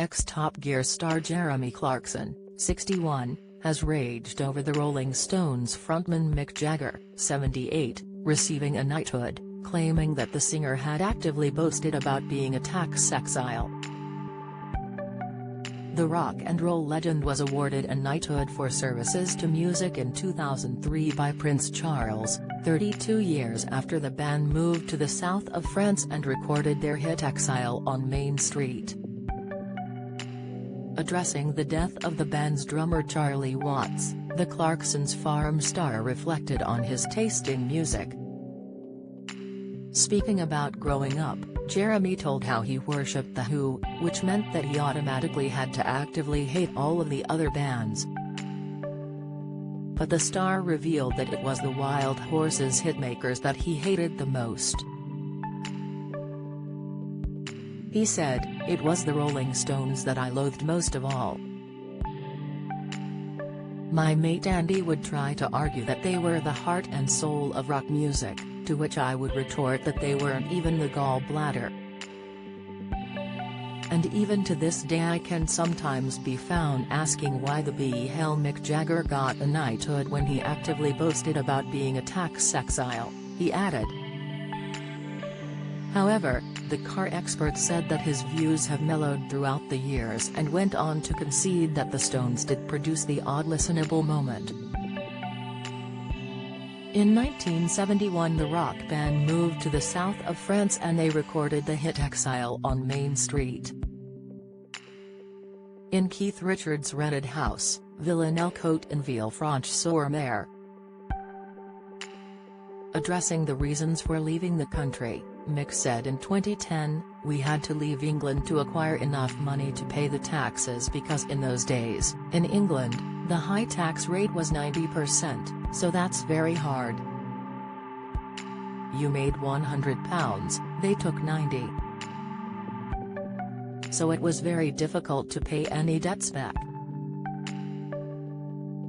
Ex-Top Gear star Jeremy Clarkson, 61, has raged over the Rolling Stones frontman Mick Jagger, 78, receiving a knighthood, claiming that the singer had actively boasted about being a tax exile. The rock and roll legend was awarded a knighthood for services to music in 2003 by Prince Charles, 32 years after the band moved to the south of France and recorded their hit Exile on Main Street. Addressing the death of the band's drummer Charlie Watts, the Clarkson's Farm star reflected on his taste in music. Speaking about growing up, Jeremy told how he worshipped The Who, which meant that he automatically had to actively hate all of the other bands. But the star revealed that it was the Wild Horses hitmakers that he hated the most. He said, "It was the Rolling Stones that I loathed most of all. My mate Andy would try to argue that they were the heart and soul of rock music, to which I would retort that they weren't even the gallbladder. And even to this day I can sometimes be found asking why the hell Mick Jagger got a knighthood when he actively boasted about being a tax exile," he added. However, the car expert said that his views have mellowed throughout the years and went on to concede that the Stones did produce the odd listenable moment. In 1971 the rock band moved to the south of France and they recorded the hit Exile on Main Street. In Keith Richards' rented house, Villeneuve-Côte in Villefranche-sur-Mer. Addressing the reasons for leaving the country, Mick said in 2010, "We had to leave England to acquire enough money to pay the taxes because in those days, in England, the high tax rate was 90%, so that's very hard. You made £100, they took 90. So it was very difficult to pay any debts back."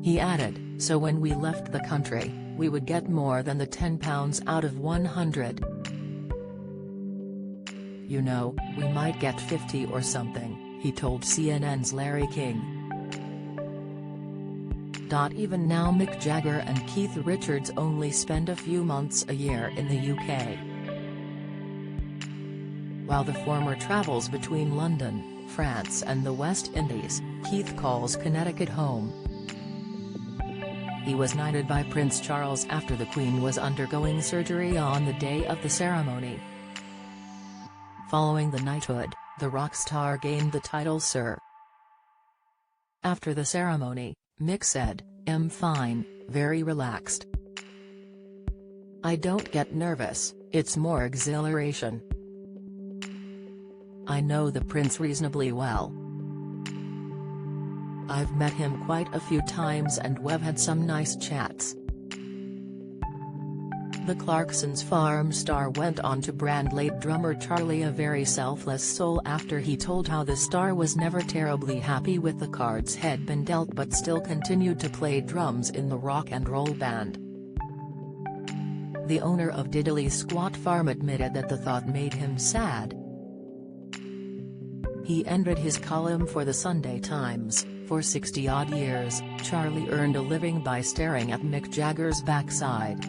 He added, "So when we left the country, we would get more than the £10 out of 100. You know, we might get 50 or something," he told CNN's Larry King. Even now Mick Jagger and Keith Richards only spend a few months a year in the UK. While the former travels between London, France and the West Indies, Keith calls Connecticut home. He was knighted by Prince Charles after the Queen was undergoing surgery on the day of the ceremony. Following the knighthood, the rock star gained the title Sir. After the ceremony, Mick said, "I'm fine, very relaxed. I don't get nervous, it's more exhilaration. I know the prince reasonably well. I've met him quite a few times and we've had some nice chats." The Clarkson's Farm star went on to brand late drummer Charlie a very selfless soul after he told how the star was never terribly happy with the cards had been dealt but still continued to play drums in the rock and roll band. The owner of Diddley Squat Farm admitted that the thought made him sad. He ended his column for the Sunday Times, "For 60-odd years, Charlie earned a living by staring at Mick Jagger's backside.